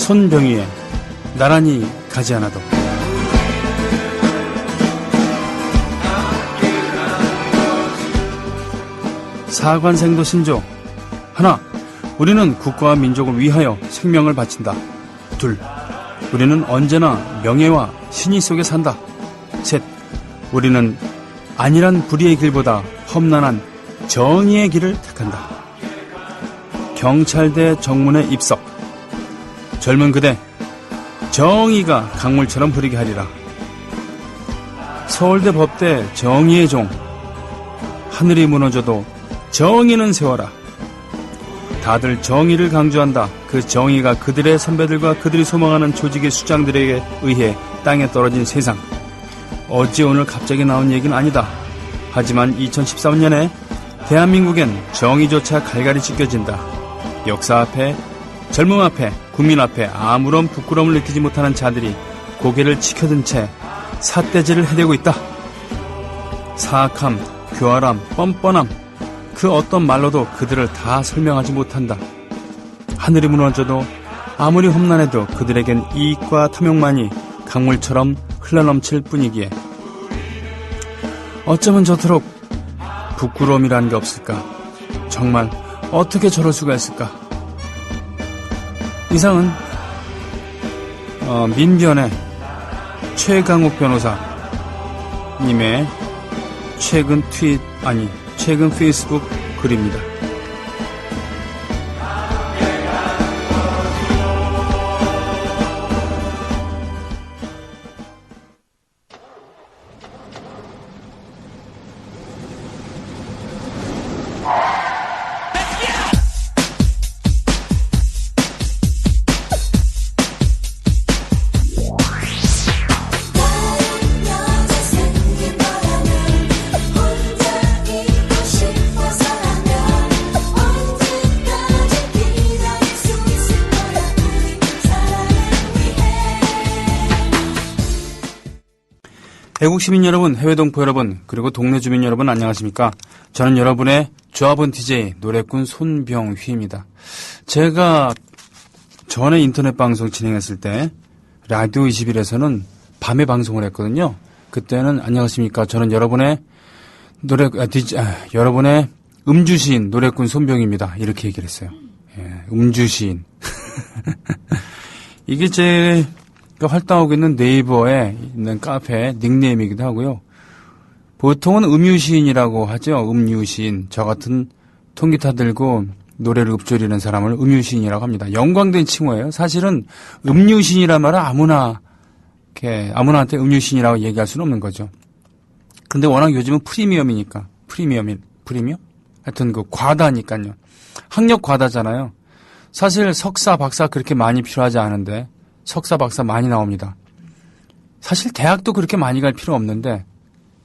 손병희의 나란히 가지 않아도. 사관생도 신조. 하나, 우리는 국가와 민족을 위하여 생명을 바친다. 둘, 우리는 언제나 명예와 신의 속에 산다. 셋, 우리는 안일한 불의의 길보다 험난한 정의의 길을 택한다. 경찰대 정문에 입석. 젊은 그대, 정의가 강물처럼 흐르게 하리라. 서울대 법대 정의의 종. 하늘이 무너져도 정의는 세워라. 다들 정의를 강조한다. 그 정의가 그들의 선배들과 그들이 소망하는 조직의 수장들에게 의해 땅에 떨어진 세상. 어제 오늘 갑자기 나온 얘기는 아니다. 하지만 2013년에 대한민국엔 정의조차 갈갈이 찢겨진다. 역사 앞에, 젊음 앞에, 국민 앞에 아무런 부끄러움을 느끼지 못하는 자들이 고개를 치켜든 채 삿대질을 해대고 있다. 사악함, 교활함, 뻔뻔함, 그 어떤 말로도 그들을 다 설명하지 못한다. 하늘이 무너져도 아무리 험난해도 그들에겐 이익과 탐욕만이 강물처럼 흘러넘칠 뿐이기에 어쩌면 저토록 부끄러움이라는 게 없을까? 정말 어떻게 저럴 수가 있을까? 이상은 민변의 최강욱 변호사님의 최근 페이스북 글입니다. 대국 시민 여러분, 해외 동포 여러분, 그리고 동네 주민 여러분 안녕하십니까? 저는 여러분의 조합원 DJ 노래꾼 손병휘입니다. 제가 전에 인터넷 방송 진행했을 때 라디오 21에서는 밤에 방송을 했거든요. 그때는 안녕하십니까? 저는 여러분의 여러분의 음주시인 노래꾼 손병휘입니다. 이렇게 얘기를 했어요. 예, 음주시인. 이게 제 활동하고 있는 네이버에 있는 카페 닉네임이기도 하고요. 보통은 음유시인이라고 하죠. 음유시인. 저 같은 통기타 들고 노래를 읊조리는 사람을 음유시인이라고 합니다. 영광된 칭호예요. 사실은 음유시인이란 말은 아무나한테 음유시인이라고 얘기할 수는 없는 거죠. 근데 워낙 요즘은 프리미엄이니까. 프리미엄? 하여튼 과다니까요. 학력 과다잖아요. 사실 석사, 박사 그렇게 많이 필요하지 않은데 석사, 박사 많이 나옵니다. 사실 대학도 그렇게 많이 갈 필요 없는데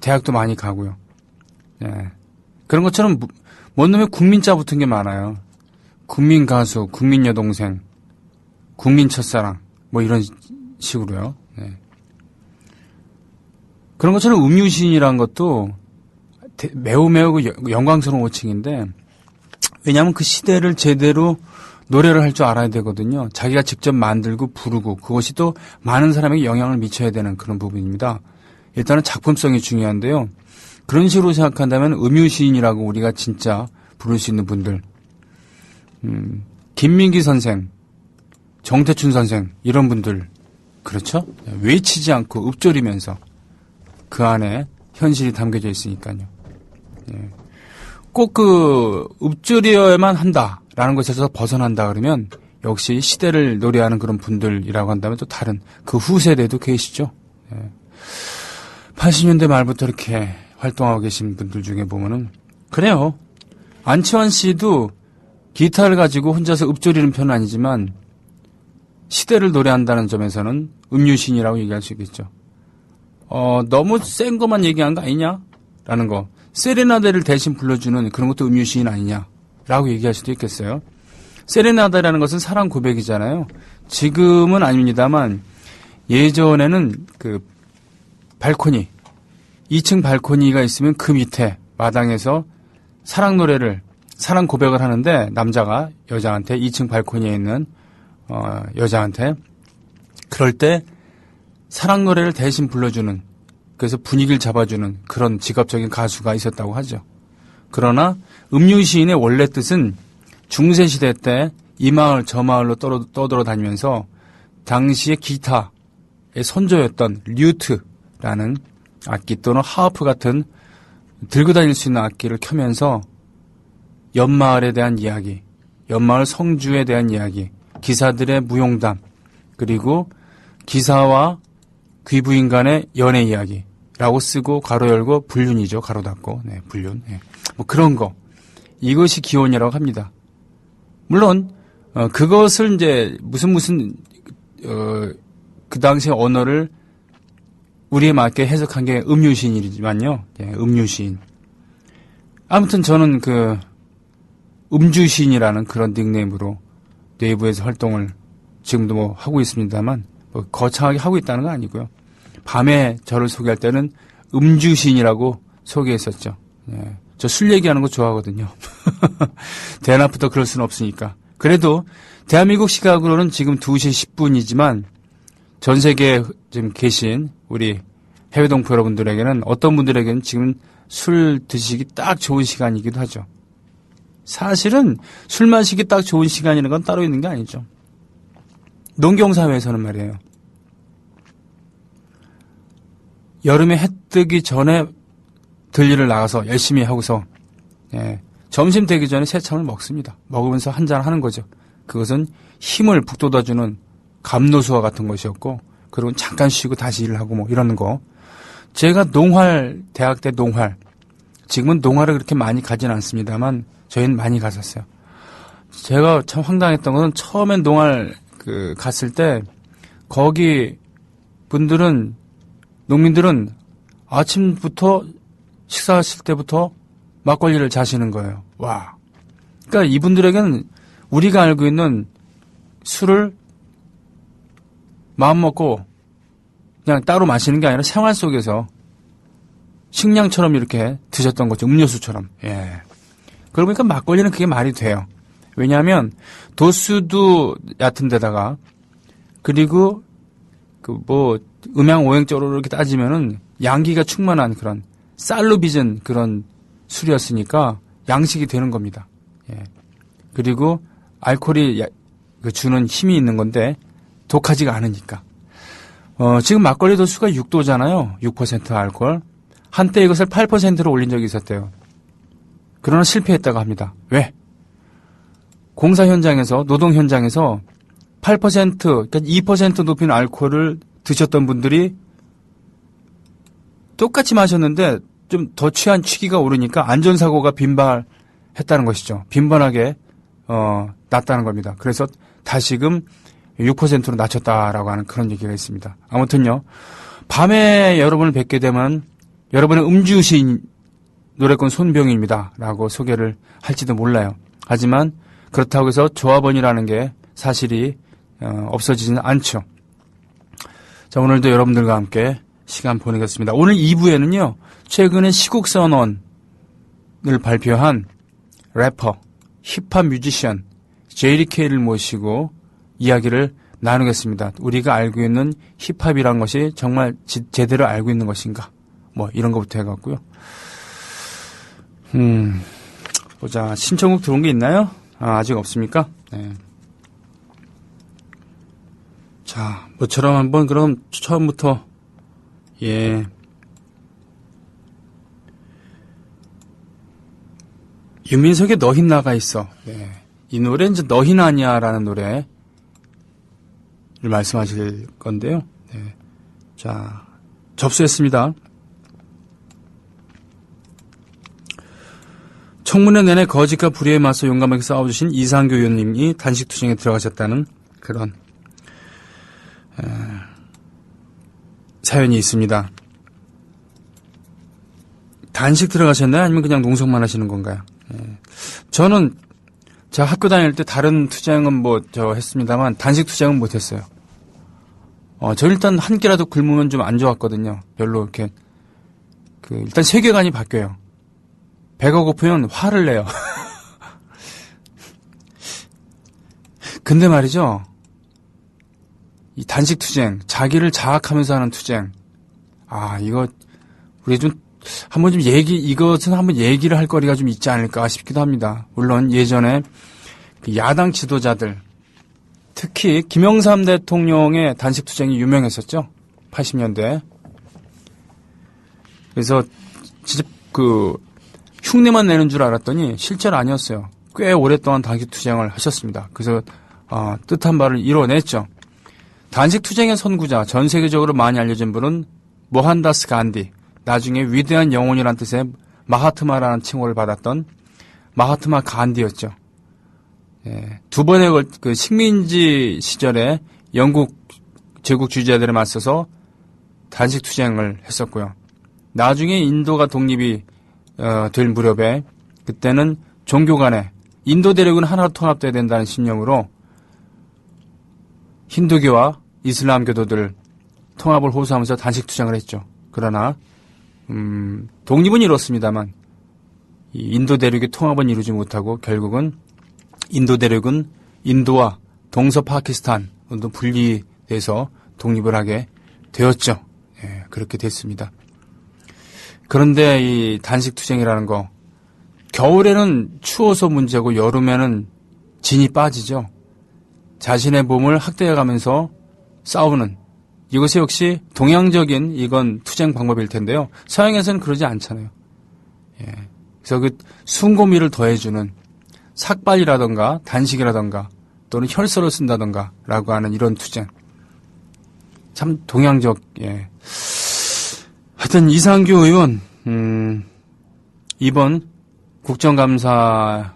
대학도 많이 가고요. 예. 그런 것처럼 뭔 놈의 국민자 붙은 게 많아요. 국민 가수, 국민 여동생, 국민 첫사랑 뭐 이런 식으로요. 예. 그런 것처럼 음유시인이라는 것도 매우 영광스러운 호칭인데 왜냐하면 그 시대를 제대로 노래를 할 줄 알아야 되거든요. 자기가 직접 만들고 부르고 그것이 또 많은 사람에게 영향을 미쳐야 되는 그런 부분입니다. 일단은 작품성이 중요한데요. 그런 식으로 생각한다면 음유시인이라고 우리가 진짜 부를 수 있는 분들, 김민기 선생, 정태춘 선생 이런 분들 그렇죠? 외치지 않고 읊조리면서 그 안에 현실이 담겨져 있으니까요. 예. 꼭 읊조려야만 한다라는 것에서 벗어난다 그러면 역시 시대를 노래하는 그런 분들이라고 한다면 또 다른 그 후세대도 계시죠. 예. 80년대 말부터 이렇게 활동하고 계신 분들 중에 보면은 그래요. 안치환 씨도 기타를 가지고 혼자서 읊조리는 편은 아니지만 시대를 노래한다는 점에서는 음유신이라고 얘기할 수 있겠죠. 너무 센 것만 얘기한 거 아니냐라는 거. 세레나데를 대신 불러주는 그런 것도 음유시인 아니냐라고 얘기할 수도 있겠어요. 세레나데라는 것은 사랑 고백이잖아요. 지금은 아닙니다만 예전에는 그 발코니, 2층 발코니가 있으면 그 밑에 마당에서 사랑 노래를, 사랑 고백을 하는데 남자가 여자한테 2층 발코니에 있는 여자한테. 그럴 때 사랑 노래를 대신 불러주는, 그래서 분위기를 잡아주는 그런 직업적인 가수가 있었다고 하죠. 그러나 음유시인의 원래 뜻은 중세시대 때 이 마을 저 마을로 떠돌아다니면서 당시의 기타의 선조였던 류트라는 악기 또는 하ープ 같은 들고 다닐 수 있는 악기를 켜면서 옆마을에 대한 이야기, 옆마을 성주에 대한 이야기, 기사들의 무용담, 그리고 기사와 귀부인 간의 연애 이야기라고 쓰고 괄호 열고 불륜이죠. 괄호 닫고. 네, 불륜. 네. 뭐 그런 거. 이것이 기원이라고 합니다. 물론 그것을 이제 그 당시의 언어를 우리에 맞게 해석한 게 음유시인이지만요. 예, 음유시인. 아무튼 저는 그 음주시인이라는 그런 닉네임으로 내부에서 활동을 지금도 뭐 하고 있습니다만 뭐 거창하게 하고 있다는 건 아니고요. 밤에 저를 소개할 때는 음주시인이라고 소개했었죠. 예, 저 술 얘기하는 거 좋아하거든요. 대낮부터 그럴 수는 없으니까. 그래도 대한민국 시각으로는 지금 2시 10분이지만 전 세계에 지금 계신 우리 해외 동포 여러분들에게는 어떤 분들에게는 지금 술 드시기 딱 좋은 시간이기도 하죠. 사실은 술 마시기 딱 좋은 시간이라는 건 따로 있는 게 아니죠. 농경사회에서는 말이에요. 여름에 해 뜨기 전에 들리를 나가서 열심히 하고서 점심 되기 전에 새참을 먹습니다. 먹으면서 한잔 하는 거죠. 그것은 힘을 북돋아주는 감노수와 같은 것이었고 그리고 잠깐 쉬고 다시 일을 하고 뭐 이러는 거. 제가 대학 때 농활, 지금은 농활을 그렇게 많이 가진 않습니다만 저희는 많이 갔었어요. 제가 참 황당했던 것은 처음엔 농활 갔을 때 거기 분들은 농민들은 아침부터 식사하실 때부터 막걸리를 자시는 거예요. 와. 그러니까 이분들에게는 우리가 알고 있는 술을 마음 먹고 그냥 따로 마시는 게 아니라 생활 속에서 식량처럼 이렇게 드셨던 거죠. 음료수처럼. 예. 그러고 보니까 막걸리는 그게 말이 돼요. 왜냐하면 도수도 얕은 데다가 그리고 음양 오행적으로 이렇게 따지면은 양기가 충만한 그런 쌀로 빚은 그런 술이었으니까 양식이 되는 겁니다. 예. 그리고 알코올이 주는 힘이 있는 건데 독하지가 않으니까. 지금 막걸리 도수가 6도잖아요. 6% 알코올. 한때 이것을 8%로 올린 적이 있었대요. 그러나 실패했다고 합니다. 왜? 공사 현장에서, 노동 현장에서 8%, 그러니까 2% 높인 알코올을 드셨던 분들이 똑같이 마셨는데 좀 더 취한 취기가 오르니까 안전사고가 빈발했다는 것이죠. 빈번하게 났다는 겁니다. 그래서 다시금 6%로 낮췄다라고 하는 그런 얘기가 있습니다. 아무튼요. 밤에 여러분을 뵙게 되면 여러분의 음주시인 노래꾼 손병입니다. 라고 소개를 할지도 몰라요. 하지만 그렇다고 해서 조합원이라는 게 사실이 없어지지는 않죠. 자, 오늘도 여러분들과 함께 시간 보내겠습니다. 오늘 2부에는요. 최근에 시국선언을 발표한 래퍼, 힙합 뮤지션 JDK를 모시고 이야기를 나누겠습니다. 우리가 알고 있는 힙합이란 것이 정말 제대로 알고 있는 것인가? 뭐 이런 것부터 해갖고요. 보자. 신청곡 들어온 게 있나요? 아직 없습니까? 네. 자, 뭐처럼 한번 그럼 처음부터 예. 윤민석의 너흰 나가 있어. 네. 이 노래는 이제 너흰 아니야라는 노래를 말씀하실 건데요. 네. 자, 접수했습니다. 청문회 내내 거짓과 불의에 맞서 용감하게 싸워주신 이상교 의원님이 단식 투쟁에 들어가셨다는 그런 사연이 있습니다. 단식 들어가셨나요? 아니면 그냥 농성만 하시는 건가요? 저는 제가 학교 다닐 때 다른 투쟁은 했습니다만 단식 투쟁은 못했어요. 저 일단 한 끼라도 굶으면 좀 안 좋았거든요. 별로 이렇게 일단 세계관이 바뀌어요. 배가 고프면 화를 내요. 근데 말이죠. 이 단식 투쟁, 자기를 자학하면서 하는 투쟁. 이거 우리 좀 한번 좀 이것은 한번 얘기를 할 거리가 좀 있지 않을까 싶기도 합니다. 물론 예전에 그 야당 지도자들, 특히 김영삼 대통령의 단식 투쟁이 유명했었죠. 80년대. 그래서 진짜 그 흉내만 내는 줄 알았더니 실제로 아니었어요. 꽤 오랫동안 단식 투쟁을 하셨습니다. 그래서 뜻한 바를 이뤄냈죠. 단식 투쟁의 선구자, 전 세계적으로 많이 알려진 분은 모한다스 간디, 나중에 위대한 영혼이란 뜻의 마하트마라는 칭호를 받았던 마하트마 간디였죠. 예, 두 번의 그 식민지 시절에 영국 제국 주지자들에 맞서서 단식 투쟁을 했었고요. 나중에 인도가 독립이 될 무렵에 그때는 종교 간에 인도 대륙은 하나로 통합돼야 된다는 신념으로 힌두교와 이슬람교도들 통합을 호소하면서 단식 투쟁을 했죠. 그러나 독립은 이뤘습니다만 이 인도 대륙의 통합은 이루지 못하고 결국은 인도 대륙은 인도와 동서 파키스탄으로 분리돼서 독립을 하게 되었죠. 예, 그렇게 됐습니다. 그런데 이 단식 투쟁이라는 거 겨울에는 추워서 문제고 여름에는 진이 빠지죠. 자신의 몸을 학대해가면서 싸우는 이것이 역시 동양적인 이건 투쟁 방법일 텐데요. 서양에서는 그러지 않잖아요. 예. 그래서 그 숭고미를 더해주는 삭발이라던가 단식이라던가 또는 혈서를 쓴다던가 라고 하는 이런 투쟁. 참 동양적, 예. 하여튼 이상규 의원, 이번 국정감사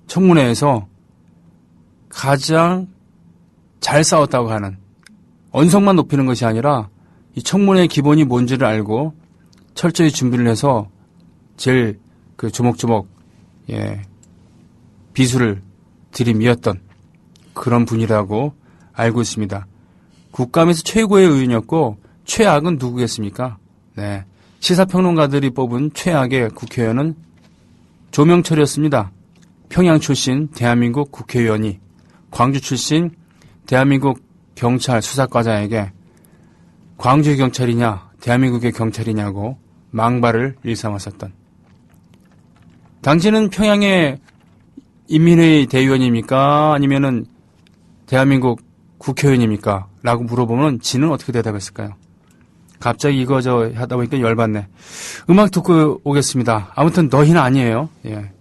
청문회에서 가장 잘 싸웠다고 하는 언성만 높이는 것이 아니라 이 청문회의 기본이 뭔지를 알고 철저히 준비를 해서 제일 그 조목조목 예, 비수를 들이미었던 그런 분이라고 알고 있습니다. 국감에서 최고의 의원이었고 최악은 누구겠습니까? 네, 시사평론가들이 뽑은 최악의 국회의원은 조명철이었습니다. 평양 출신 대한민국 국회의원이 광주 출신 대한민국 경찰 수사과장에게 광주의 경찰이냐 대한민국의 경찰이냐고 망발을 일삼았었던 당신은 평양의 인민회의 대의원입니까? 아니면은 대한민국 국회의원입니까? 라고 물어보면 지는 어떻게 대답했을까요? 갑자기 이거 하다 보니까 열받네. 음악 듣고 오겠습니다. 아무튼 너희는 아니에요. 예.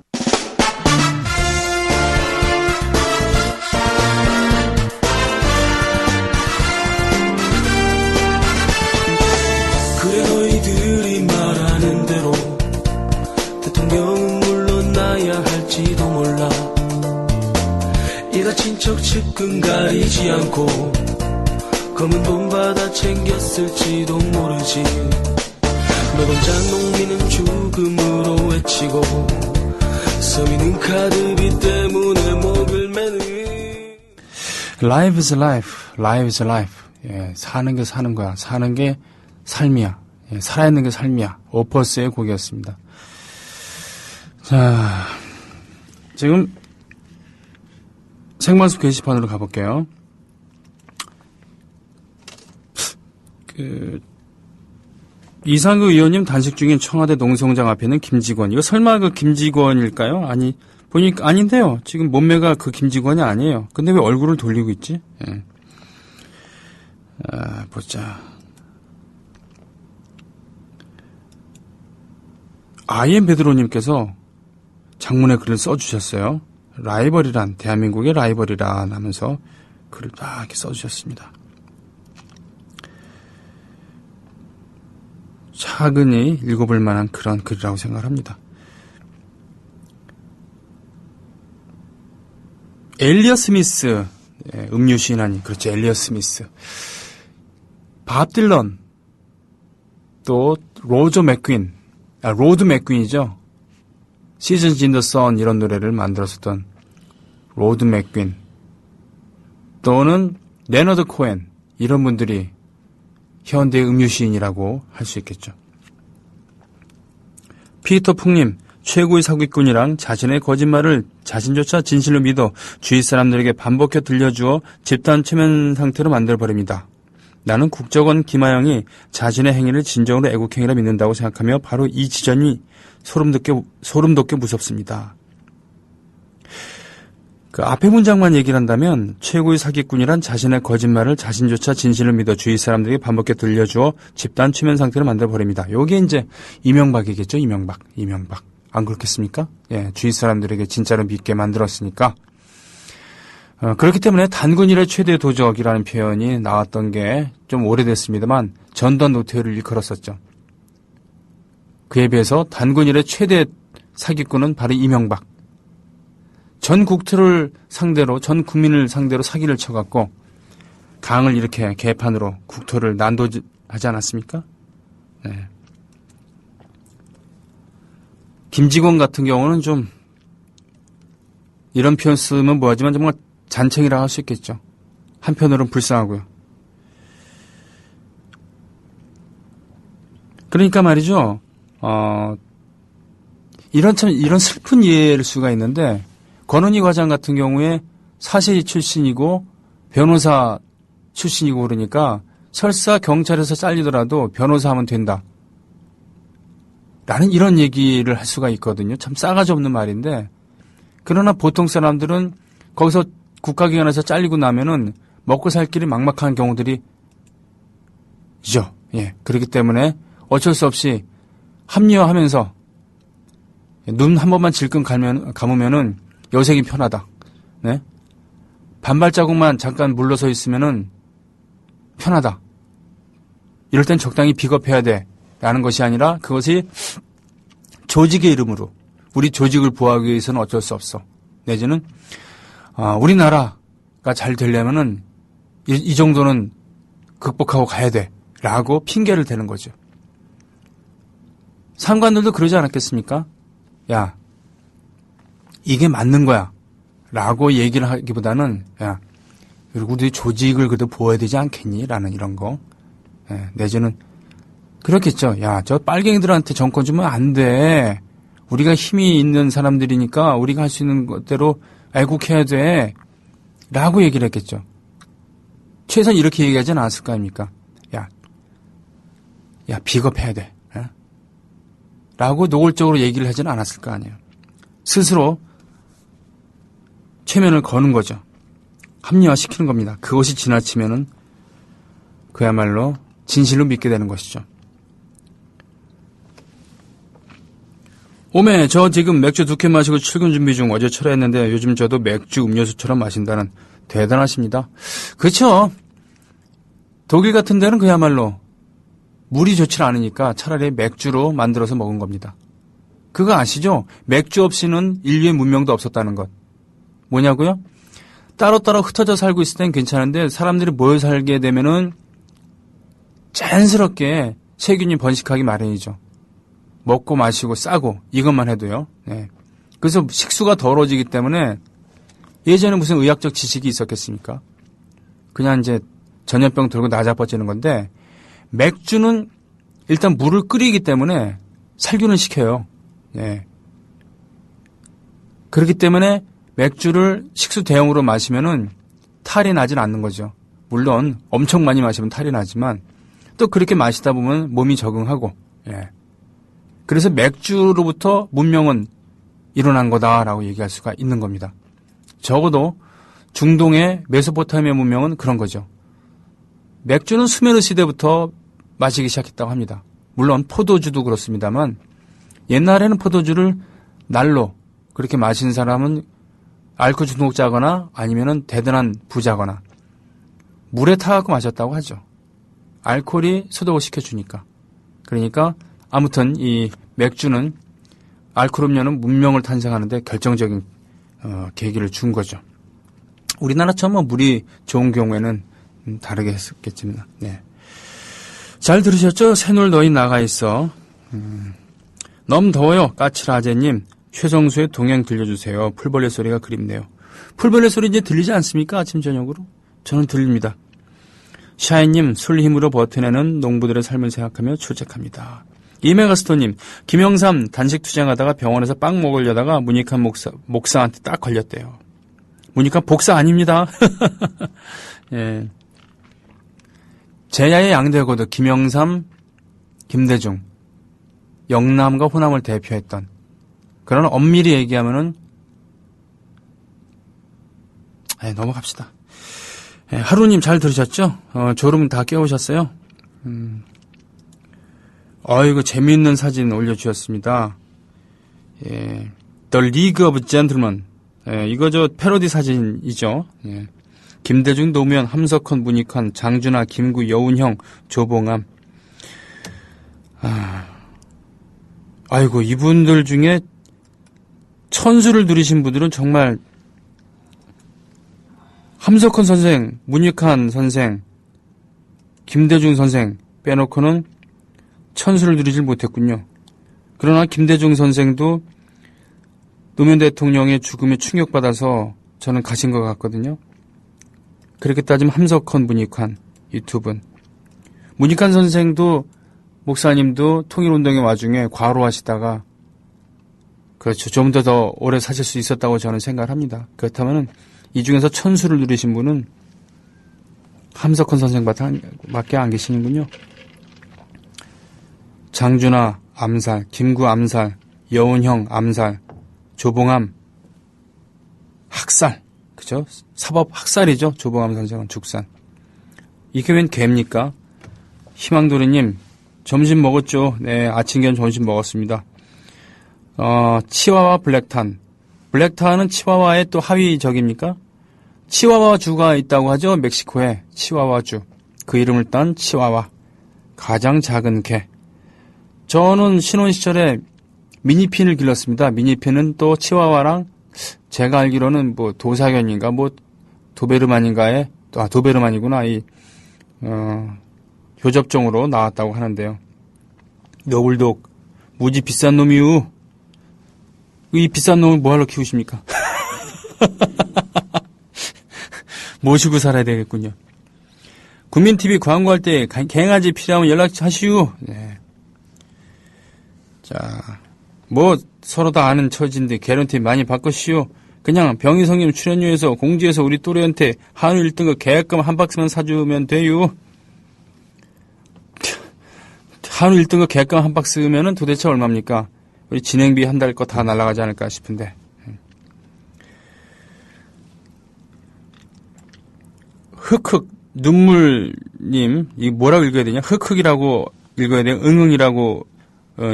그래 너희들이 말하는 대로 대통령은 물러나야 할지도 몰라. 이가 친척 측근 가리지 않고 검은 돈 받아 챙겼을지도 모르지. 노동자 농민은 죽음으로 외치고 서민은 카드비 때문에 목을 매는 Life is life, life is life. 예, 사는 게 사는 거야. 사는 게 삶이야. 예, 살아있는 게 삶이야. 오퍼스의 곡이었습니다. 자, 지금 생방송 게시판으로 가볼게요. 이상규 의원님 단식 중인 청와대 농성장 앞에는 김직원. 이거 설마 그 김직원일까요? 아니, 보니까 아닌데요. 지금 몸매가 그 김직원이 아니에요. 근데 왜 얼굴을 돌리고 있지? 예. 보자. 아이엠 베드로님께서 장문의 글을 써주셨어요. 라이벌이란, 대한민국의 라이벌이란 하면서 글을 딱 이렇게 써주셨습니다. 차근히 읽어볼 만한 그런 글이라고 생각합니다. 엘리엇 스미스, 예, 음유 시인하니, 그렇죠. 엘리엇 스미스. 밥 딜런, 또 로드 맥퀸이죠. 시즌즈 인 더 선 이런 노래를 만들었었던 로드 맥퀸, 또는 레너드 코엔 이런 분들이 현대의 음유 시인이라고 할 수 있겠죠. 피터 풍님, 최고의 사기꾼이랑 자신의 거짓말을 자신조차 진실로 믿어 주위 사람들에게 반복해 들려주어 집단 최면 상태로 만들어버립니다. 나는 국정원 김하영이 자신의 행위를 진정으로 애국행위라 믿는다고 생각하며 바로 이 지점이 소름돋게 무섭습니다. 그 앞에 문장만 얘기를 한다면 최고의 사기꾼이란 자신의 거짓말을 자신조차 진실로 믿어 주위 사람들에게 반복해 들려주어 집단 최면 상태로 만들어버립니다. 이게 이제 이명박이겠죠. 이명박. 안 그렇겠습니까? 예, 주위 사람들에게 진짜로 믿게 만들었으니까. 그렇기 때문에 단군일의 최대 도적이라는 표현이 나왔던 게 좀 오래됐습니다만 전두환 노태우를 일컬었었죠. 그에 비해서 단군일의 최대 사기꾼은 바로 이명박. 전 국토를 상대로, 전 국민을 상대로 사기를 쳐갖고 강을 이렇게 개판으로 국토를 난도하지 않았습니까? 네. 김직원 같은 경우는 좀 이런 표현 쓰면 뭐하지만 정말 잔챙이라 할 수 있겠죠. 한편으로는 불쌍하고요. 그러니까 말이죠. 이런 슬픈 예일 수가 있는데 권은희 과장 같은 경우에 사시 출신이고 변호사 출신이고 그러니까 설사 경찰에서 잘리더라도 변호사 하면 된다. 라는 이런 얘기를 할 수가 있거든요. 참 싸가지 없는 말인데 그러나 보통 사람들은 거기서 국가기관에서 잘리고 나면은 먹고 살 길이 막막한 경우들이 있죠. 예. 그렇기 때문에 어쩔 수 없이 합리화하면서 눈 한 번만 질끈 감으면은 여색이 편하다. 네? 반발자국만 잠깐 물러서 있으면은 편하다. 이럴 땐 적당히 비겁해야 돼. 라는 것이 아니라 그것이 조직의 이름으로 우리 조직을 보호하기 위해서는 어쩔 수 없어. 내지는 우리나라가 잘 되려면은 이 정도는 극복하고 가야 돼. 라고 핑계를 대는 거죠. 상관들도 그러지 않았겠습니까? 야, 이게 맞는 거야. 라고 얘기를 하기보다는 야, 우리 조직을 그래도 보호해야 되지 않겠니? 라는 이런 거. 예, 내지는 그렇겠죠. 야, 저 빨갱이들한테 정권 주면 안 돼. 우리가 힘이 있는 사람들이니까 우리가 할 수 있는 것대로 애국해야 돼. 라고 얘기를 했겠죠. 최소한 이렇게 얘기하지 않았을 거 아닙니까? 야, 비겁해야 돼. 예? 라고 노골적으로 얘기를 하지는 않았을 거 아니에요. 스스로 최면을 거는 거죠. 합리화시키는 겁니다. 그것이 지나치면은 그야말로 진실로 믿게 되는 것이죠. 오메, 저 지금 맥주 2캔 마시고 출근 준비 중. 어제 철회했는데 요즘 저도 맥주 음료수처럼 마신다는. 대단하십니다. 그렇죠. 독일 같은 데는 그야말로 물이 좋지 않으니까 차라리 맥주로 만들어서 먹은 겁니다. 그거 아시죠? 맥주 없이는 인류의 문명도 없었다는 것. 뭐냐고요? 따로따로 흩어져 살고 있을 땐 괜찮은데 사람들이 모여 살게 되면은 자연스럽게 세균이 번식하기 마련이죠. 먹고 마시고 싸고 이것만 해도요. 네. 그래서 식수가 더러워지기 때문에 예전에 무슨 의학적 지식이 있었겠습니까? 그냥 이제 전염병 들고 나자빠지는 건데 맥주는 일단 물을 끓이기 때문에 살균을 시켜요. 네. 그렇기 때문에 맥주를 식수 대용으로 마시면은 탈이 나진 않는 거죠. 물론 엄청 많이 마시면 탈이 나지만 또 그렇게 마시다 보면 몸이 적응하고, 예. 그래서 맥주로부터 문명은 일어난 거다라고 얘기할 수가 있는 겁니다. 적어도 중동의 메소포타미아 문명은 그런 거죠. 맥주는 수메르 시대부터 마시기 시작했다고 합니다. 물론 포도주도 그렇습니다만 옛날에는 포도주를 날로 그렇게 마신 사람은 알코올 중독자거나 아니면은 대단한 부자거나 물에 타갖고 마셨다고 하죠. 알코올이 소독을 시켜주니까. 그러니까 아무튼 이 맥주는 알코올 음료는 문명을 탄생하는데 결정적인 계기를 준 거죠. 우리나라처럼 뭐 물이 좋은 경우에는 다르게 했었겠지만. 네. 잘 들으셨죠? 새놀 너희 나가 있어. 너무 더워요. 까칠아재님. 최성수의 동행 들려주세요. 풀벌레 소리가 그립네요. 풀벌레 소리 이제 들리지 않습니까? 아침 저녁으로? 저는 들립니다. 샤이님, 술 힘으로 버텨내는 농부들의 삶을 생각하며 출첵합니다. 이메가스토님, 김영삼 단식 투쟁하다가 병원에서 빵 먹으려다가 문익환 목사한테 딱 걸렸대요. 문익환 복사 아닙니다. 예. 제야의 양대거도 김영삼, 김대중, 영남과 호남을 대표했던. 그러나 엄밀히 얘기하면은 넘어갑시다. 예, 하루님 잘 들으셨죠? 졸음 다 깨우셨어요? 이거 재미있는 사진 올려주셨습니다. 예, The League of Gentlemen. 예, 이거 패러디 사진이죠. 예. 김대중, 노무현, 함석헌, 문익환, 장준하, 김구, 여운형, 조봉암. 아이고, 이분들 중에 천수를 누리신 분들은 정말 함석헌 선생, 문익환 선생, 김대중 선생 빼놓고는 천수를 누리질 못했군요. 그러나 김대중 선생도 노무현 대통령의 죽음에 충격받아서 저는 가신 것 같거든요. 그렇게 따지면 함석헌, 문익환 이 두 분. 문익환 선생도 목사님도 통일운동의 와중에 과로하시다가 그렇죠. 좀 더 오래 사실 수 있었다고 저는 생각을 합니다. 그렇다면 이 중에서 천수를 누리신 분은 함석헌 선생밖에 안 계시는군요. 장준하 암살, 김구 암살, 여운형 암살, 조봉암 학살, 그죠? 사법 학살이죠. 조봉암 선생은 죽산. 이게 웬 개입니까? 희망도리님, 점심 먹었죠? 네, 아침 겸 점심 먹었습니다. 치와와 블랙탄. 블랙탄은 치와와의 또 하위적입니까? 치와와주가 있다고 하죠. 멕시코에 치와와주. 그 이름을 딴 치와와. 가장 작은 개. 저는 신혼 시절에 미니핀을 길렀습니다. 미니핀은 또 치와와랑 제가 알기로는 뭐 도사견인가 뭐 도베르만인가에 도베르만이구나 교접종으로 나왔다고 하는데요. 너굴독 무지 비싼 놈이유. 이 비싼 놈을 뭐하러 키우십니까? 모시고 살아야 되겠군요. 국민TV 광고할 때 갱아지 필요하면 연락하시오. 네. 자, 뭐 서로 다 아는 처지인데 개런티 많이 바꾸시오. 그냥 병희성님 출연료에서 공지해서 우리 또래한테 한우 1등급 계약금 한 박스만 사주면 돼요. 한우 1등급 계약금 한 박스면은 도대체 얼마입니까? 우리 진행비 한 달 거 다 날아가지 않을까 싶은데. 흑흑 눈물님, 이 뭐라고 읽어야 되냐? 흑흑이라고 읽어야 돼요? 응응이라고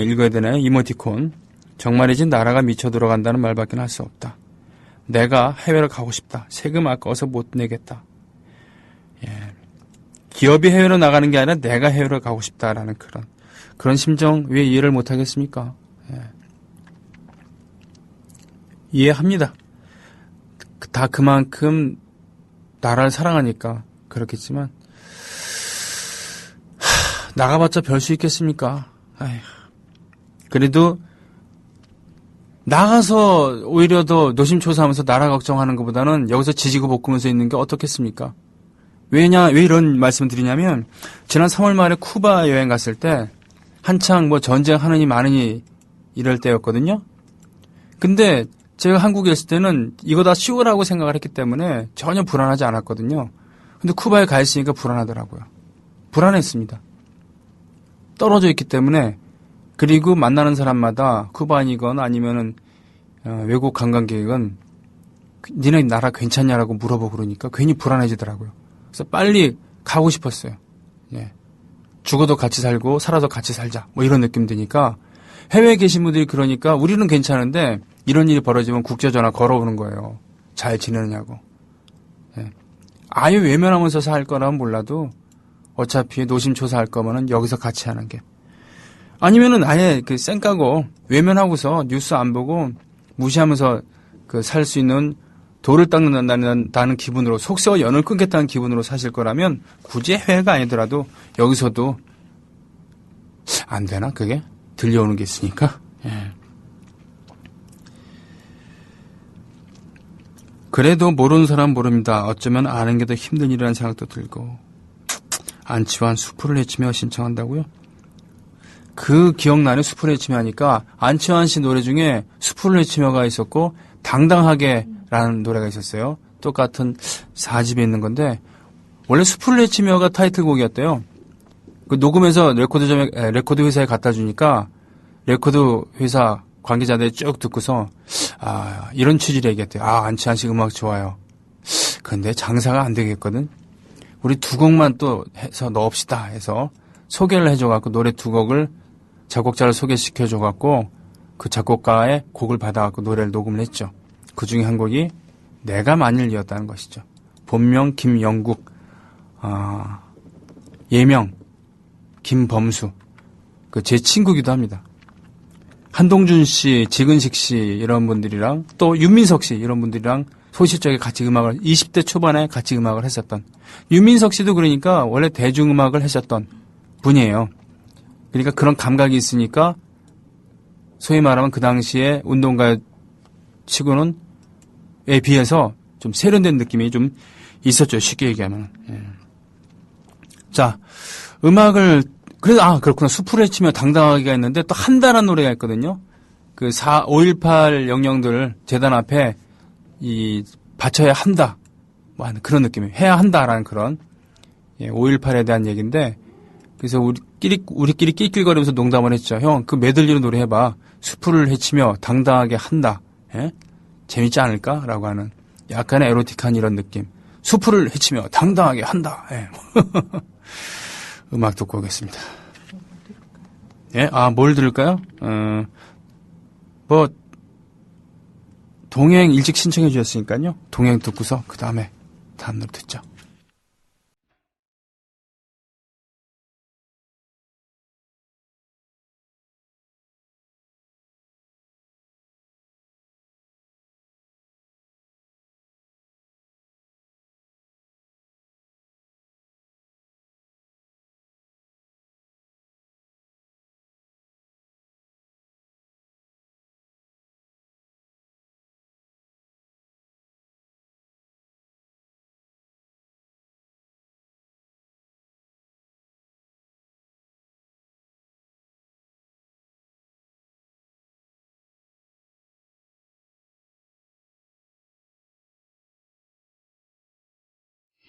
읽어야 되나요? 이모티콘. 정말이지 나라가 미쳐 들어간다는 말밖에 할 수 없다. 내가 해외를 가고 싶다. 세금 아까워서 못 내겠다. 예. 기업이 해외로 나가는 게 아니라 내가 해외로 가고 싶다라는 그런 심정 왜 이해를 못 하겠습니까? 예. 이해합니다. 다 그만큼 나라를 사랑하니까 그렇겠지만 나가봤자 별 수 있겠습니까? 아휴. 그래도 나가서 오히려 더 노심초사하면서 나라 걱정하는 것보다는 여기서 지지고 볶으면서 있는 게 어떻겠습니까? 왜 이런 말씀을 드리냐면 지난 3월 말에 쿠바 여행 갔을 때 한창 뭐 전쟁하느니 마느니 이럴 때였거든요. 근데 제가 한국에 있을 때는 이거 다 쉬우라고 생각을 했기 때문에 전혀 불안하지 않았거든요. 근데 쿠바에 가 있으니까 불안하더라고요. 불안했습니다. 떨어져 있기 때문에. 그리고 만나는 사람마다 쿠바인이건 아니면은 외국 관광객이건 니네 나라 괜찮냐라고 물어보고 그러니까 괜히 불안해지더라고요. 그래서 빨리 가고 싶었어요. 예. 죽어도 같이 살고 살아도 같이 살자. 뭐 이런 느낌 드니까 해외에 계신 분들이 그러니까 우리는 괜찮은데 이런 일이 벌어지면 국제전화 걸어오는 거예요. 잘 지내느냐고. 예. 아예 외면하면서 살 거라면 몰라도 어차피 노심초사할 거면은 여기서 같이 하는 게. 아니면은 아예 그 쌩까고 외면하고서 뉴스 안 보고 무시하면서 그 살 수 있는 돌을 닦는다는 기분으로 속세와 연을 끊겠다는 기분으로 사실 거라면 굳이 해외가 아니더라도 여기서도 안 되나 그게? 들려오는 게 있으니까. 예. 그래도 모르는 사람 모릅니다. 어쩌면 아는 게 더 힘든 일이라는 생각도 들고. 안치환 수풀을 헤치며 신청한다고요? 그 기억나는 숲을 헤치며 하니까 안치환 씨 노래 중에 숲을 헤치며가 있었고 당당하게라는 노래가 있었어요. 똑같은 4집에 있는 건데 원래 숲을 헤치며가 타이틀곡이었대요. 그 녹음해서 레코드 회사에 갖다 주니까 레코드 회사 관계자들이 쭉 듣고서 이런 취지로 얘기했대요. 안치환 씨 음악 좋아요. 근데 장사가 안 되겠거든. 우리 두 곡만 또 해서 넣읍시다 해서 소개를 해줘갖고 노래 두 곡을 작곡자를 소개시켜줘갖고 그 작곡가의 곡을 받아갖고 노래를 녹음을 했죠. 그 중에 한 곡이 내가 만일이었다는 것이죠. 본명 김영국, 예명 김범수, 제 친구기도 합니다. 한동준 씨, 지근식 씨 이런 분들이랑 또 윤민석 씨 이런 분들이랑 소시적에 같이 음악을 20대 초반에 같이 음악을 했었던 윤민석 씨도 그러니까 원래 대중음악을 하셨던 분이에요. 그러니까 그런 감각이 있으니까 소위 말하면 그 당시에 운동가 치고는 에 비해서 좀 세련된 느낌이 좀 있었죠. 쉽게 얘기하면. 예. 자, 음악을 그렇구나. 숲을 헤치며 당당하게가 있는데 또 한다라는 노래가 있거든요. 5.18 영령들 재단 앞에 바쳐야 한다. 뭐 하는 그런 느낌이에요. 해야 한다라는 그런 5.18에 대한 얘기인데 그래서 우리끼리 낄낄거리면서 농담을 했죠. 형, 그 메들리로 노래해봐. 숲을 헤치며 당당하게 한다. 예? 재밌지 않을까라고 하는 약간의 에로틱한 이런 느낌. 숲을 헤치며 당당하게 한다. 예. 음악 듣고 오겠습니다. 예? 뭘 들을까요? 동행 일찍 신청해 주셨으니까요. 동행 듣고서 그 다음에 다음 노래 듣죠.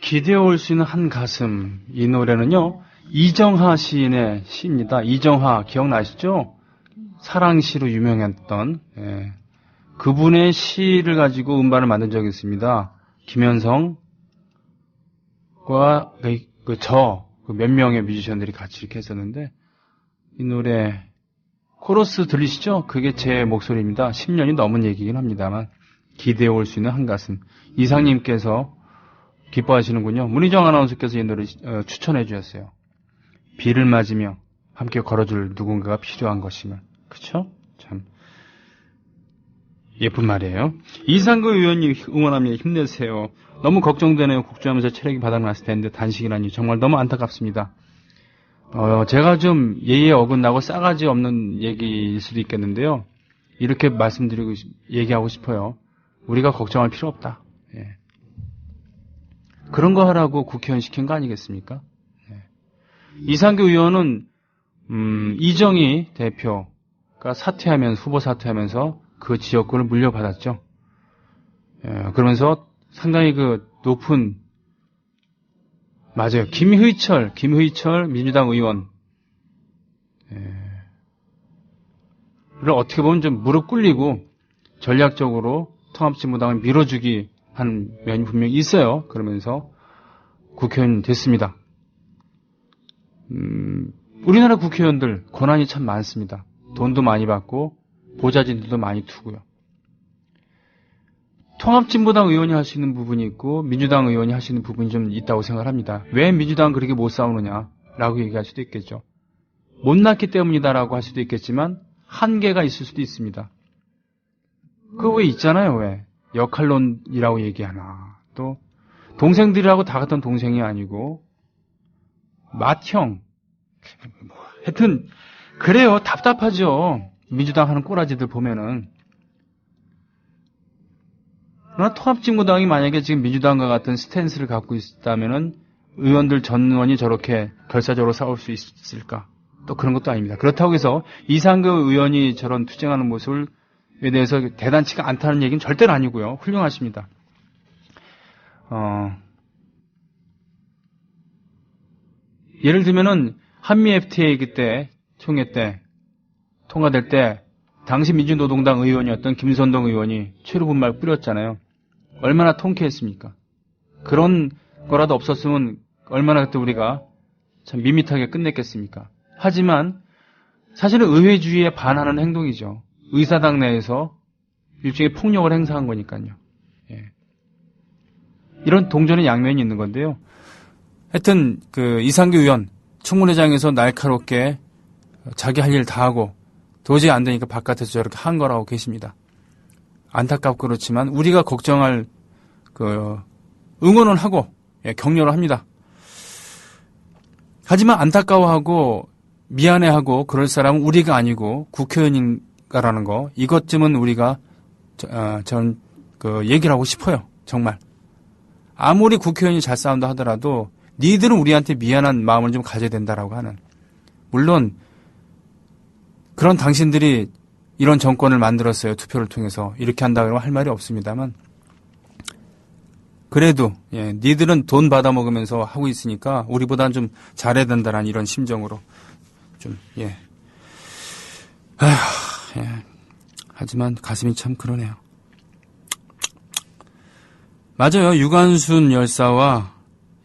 기대어올 수 있는 한 가슴. 이 노래는요, 이정하 시인의 시입니다. 이정하 기억나시죠? 사랑시로 유명했던 그분의 시를 가지고 음반을 만든 적이 있습니다. 김현성과 몇 명의 뮤지션들이 같이 이렇게 했었는데 이 노래 코러스 들리시죠? 그게 제 목소리입니다. 10년이 넘은 얘기긴 합니다만 기대어올 수 있는 한 가슴. 이상님께서 기뻐하시는군요. 문희정 아나운서께서 이 노래 추천해 주셨어요. 비를 맞으며 함께 걸어줄 누군가가 필요한 것임을. 그쵸? 참 예쁜 말이에요. 이상구 의원님 응원합니다. 힘내세요. 너무 걱정되네요. 국주하면서 체력이 바닥났을 텐데 단식이라니 정말 너무 안타깝습니다. 제가 좀 예의에 어긋나고 싸가지 없는 얘기일 수도 있겠는데요. 이렇게 얘기하고 싶어요. 우리가 걱정할 필요 없다. 예. 그런 거 하라고 국회의원 시킨 거 아니겠습니까? 네. 이상규 의원은 이정희 대표가 후보 사퇴하면서 그 지역구를 물려받았죠. 그러면서 상당히 높은 맞아요. 김의철 민주당 의원 를 어떻게 보면 좀 무릎 꿇리고 전략적으로 통합진보당을 밀어주기 한 면이 분명히 있어요. 그러면서 국회의원 됐습니다. 우리나라 국회의원들 권한이 참 많습니다. 돈도 많이 받고 보좌진들도 많이 두고요. 통합진보당 의원이 할 수 있는 부분이 있고 민주당 의원이 할 수 있는 부분이 좀 있다고 생각합니다. 왜 민주당은 그렇게 못 싸우느냐라고 얘기할 수도 있겠죠. 못났기 때문이다라고 할 수도 있겠지만 한계가 있을 수도 있습니다. 그거 왜 있잖아요. 왜? 역할론이라고 얘기하나. 또 동생들이라고 다 같은 동생이 아니고 맏형. 하여튼 그래요. 답답하죠. 민주당 하는 꼬라지들 보면은. 그러나 통합진보당이 만약에 지금 민주당과 같은 스탠스를 갖고 있다면은 의원들 전원이 저렇게 결사적으로 싸울 수 있을까? 또 그런 것도 아닙니다. 그렇다고 해서 이상그 의원이 저런 투쟁하는 모습에 대해서 대단치가 않다는 얘기는 절대로 아니고요. 훌륭하십니다. 예를 들면은 한미 FTA 그때 총회 때 통과될 때 당시 민주노동당 의원이었던 김선동 의원이 최루 분말 뿌렸잖아요. 얼마나 통쾌했습니까? 그런 거라도 없었으면 얼마나 그때 우리가 참 밋밋하게 끝냈겠습니까? 하지만 사실은 의회주의에 반하는 행동이죠. 의사당 내에서 일종의 폭력을 행사한 거니까요. 예. 이런 동전의 양면이 있는 건데요. 하여튼 그 이상규 의원 청문회장에서 날카롭게 자기 할 일 다 하고 도저히 안 되니까 바깥에서 저렇게 한 거라고 계십니다. 안타깝고 그렇지만 우리가 걱정할 그 응원은 하고 예, 격려를 합니다. 하지만 안타까워하고 미안해하고 그럴 사람은 우리가 아니고 국회의원인가라는 거 이것쯤은 우리가 전 얘기를 하고 싶어요. 정말. 아무리 국회의원이 잘 싸운다 하더라도 니들은 우리한테 미안한 마음을 좀 가져야 된다라고 하는. 물론 그런 당신들이 이런 정권을 만들었어요. 투표를 통해서. 이렇게 한다 그러면 할 말이 없습니다만 그래도 예, 니들은 돈 받아먹으면서 하고 있으니까 우리보다는 좀 잘해야 된다라는 이런 심정으로 좀 예. 아휴, 예. 하지만 가슴이 참 그러네요. 맞아요. 유관순 열사와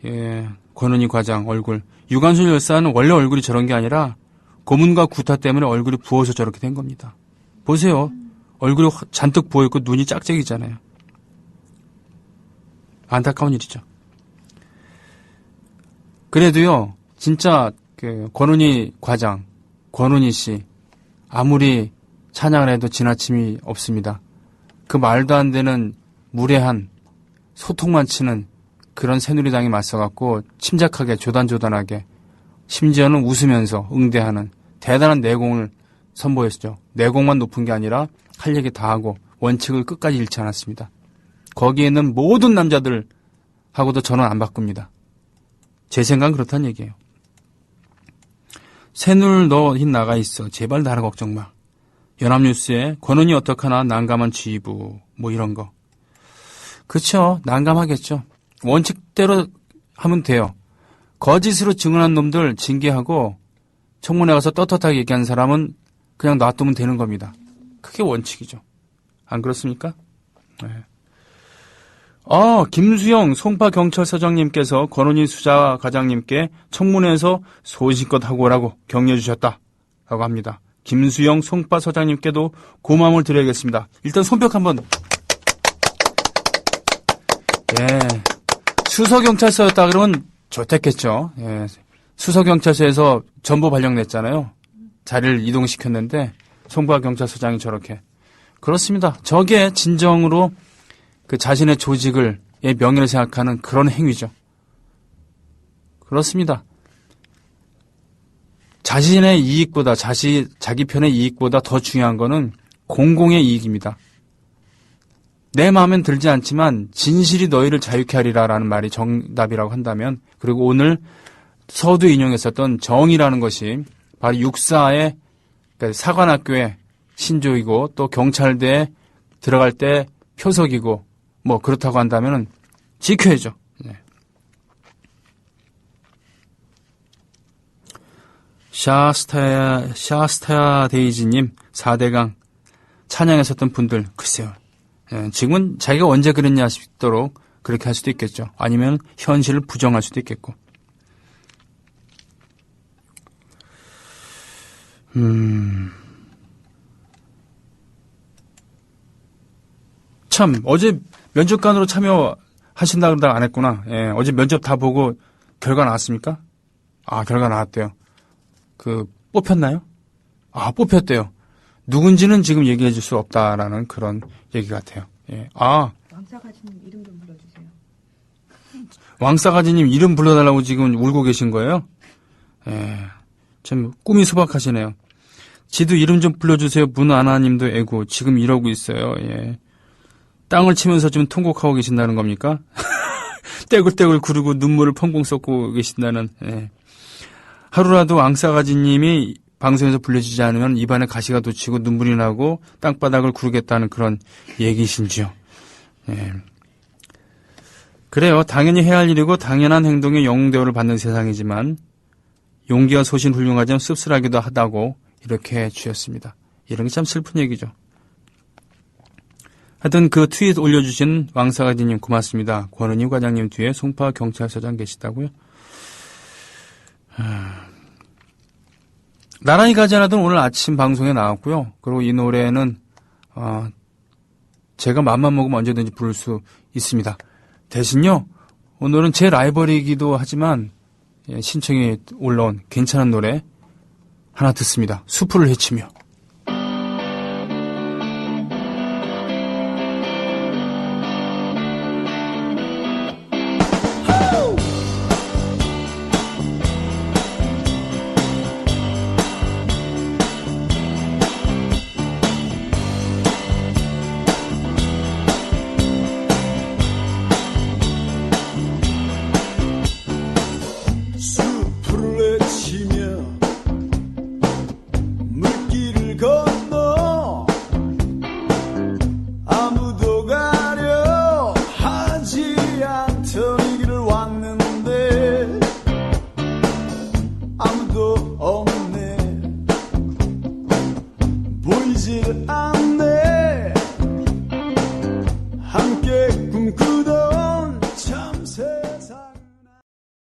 예, 권은희 과장 얼굴. 유관순 열사는 원래 얼굴이 저런 게 아니라 고문과 구타 때문에 얼굴이 부어서 저렇게 된 겁니다. 보세요. 얼굴이 잔뜩 부어있고 눈이 짝짝이잖아요. 안타까운 일이죠. 그래도요, 진짜 그 권은희 과장, 권은희 씨 아무리 찬양을 해도 지나침이 없습니다. 그 말도 안 되는 무례한 소통만 치는 그런 새누리당이 맞서갖고 침착하게 조단조단하게 심지어는 웃으면서 응대하는 대단한 내공을 선보였죠. 내공만 높은 게 아니라 할 얘기 다 하고 원칙을 끝까지 잃지 않았습니다. 거기에 있는 모든 남자들하고도 저는 안 바꿉니다. 제 생각은 그렇다는 얘기예요. 새누를 너 흰 나가 있어. 제발 나라 걱정 마. 연합뉴스에 권은희 어떡하나 난감한 지휘부 뭐 이런 거. 그렇죠. 난감하겠죠. 원칙대로 하면 돼요. 거짓으로 증언한 놈들 징계하고 청문회 가서 떳떳하게 얘기한 사람은 그냥 놔두면 되는 겁니다. 그게 원칙이죠. 안 그렇습니까? 네. 김수영 송파경찰서장님께서 권은희 수사과장님께 청문회에서 소신껏 하고 오라고 격려해 주셨다라고 합니다. 김수영 송파서장님께도 고마움을 드려야겠습니다. 일단 손뼉 한번. 예. 수서경찰서였다 그러면 좋댔겠죠. 예. 수서경찰서에서 전보 발령냈잖아요. 자리를 이동시켰는데 송파경찰서장이 저렇게. 그렇습니다. 저게 진정으로 그 자신의 조직을, 의 명예를 생각하는 그런 행위죠. 그렇습니다. 자신의 이익보다, 자기 편의 이익보다 더 중요한 거는 공공의 이익입니다. 내 마음엔 들지 않지만 진실이 너희를 자유케 하리라라는 말이 정답이라고 한다면, 그리고 오늘 서두에 인용했었던 정의라는 것이 바로 육사의 그러니까 사관학교의 신조이고 또 경찰대에 들어갈 때 표석이고 뭐 그렇다고 한다면은 지켜야죠. 네. 샤스타야 데이지님 4대강 찬양했었던 분들 글쎄요. 예, 지금은 자기가 언제 그랬냐 싶도록 그렇게 할 수도 있겠죠. 아니면 현실을 부정할 수도 있겠고. 참 어제 면접관으로 참여하신다 그러다가 안 했구나. 예, 어제 면접 다 보고 결과 나왔습니까? 아, 결과 나왔대요. 뽑혔나요? 아, 뽑혔대요. 누군지는 지금 얘기해 줄 수 없다라는 그런 얘기 같아요. 예. 왕싸가지님 이름 좀 불러주세요. 왕싸가지님 이름 불러달라고 지금 울고 계신 거예요? 예. 참 꿈이 소박하시네요. 지도 이름 좀 불러주세요. 문아나님도 애고 지금 이러고 있어요. 예. 땅을 치면서 좀 통곡하고 계신다는 겁니까? 떼굴떼굴 구르고 눈물을 펑펑 쏟고 계신다는. 예. 하루라도 왕싸가지님이 방송에서 불려지지 않으면 입안에 가시가 돋치고 눈물이 나고 땅바닥을 구르겠다는 그런 얘기신지요. 예. 그래요. 당연히 해야 할 일이고 당연한 행동에 영웅대우를 받는 세상이지만 용기와 소신 훌륭하지만 씁쓸하기도 하다고 이렇게 주셨습니다. 이런 게 참 슬픈 얘기죠. 하여튼 그 트윗 올려주신 왕싸가지님 고맙습니다. 권은희 과장님 뒤에 송파 경찰서장 계시다고요. 나란히 가지 않아도 오늘 아침 방송에 나왔고요. 그리고 이 노래는 제가 맘만 먹으면 언제든지 부를 수 있습니다. 대신요, 오늘은 제 라이벌이기도 하지만 신청이 올라온 괜찮은 노래 하나 듣습니다. 수풀을 헤치며. 수풀을 헤치며 물길을 건너 아무도 가려 하지 않던 이 길을 왔는데 아무도 없네 보이질 않네